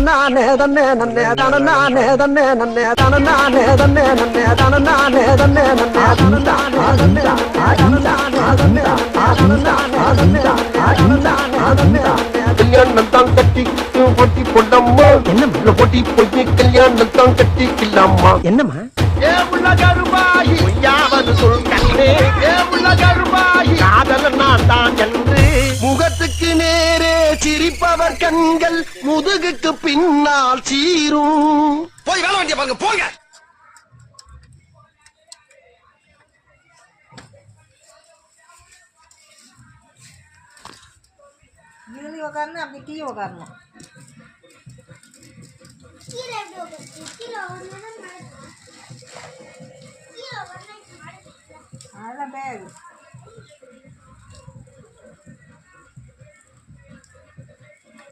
தானே தன்னே நன்னே தானே தன்னே நன்னே தானே தன்னே நன்னே தானே தன்னே நன்னே கல்யாணம் தான் கட்டி போட்டி பொண்ணம்மா என்ன போட்டி போய் கல்யாணம் தான் கட்டிக்கலாமா என்னம்மா ஏ உள்ள கருமாயி யாவது சொல் கண்ணே ஏ உள்ள கருமாயி காதல நான் தான் என்று முகத்துக்கு நேரே சிரிப்பவர் கண்கள் முதுகுக்கு பின்னால் சீரும் போய் வேலை வண்டிய பாருங்க போங்க கீழே உட்காரணும் அப்படி கீழே உட்காரணும் அதெல்லாம் பேக்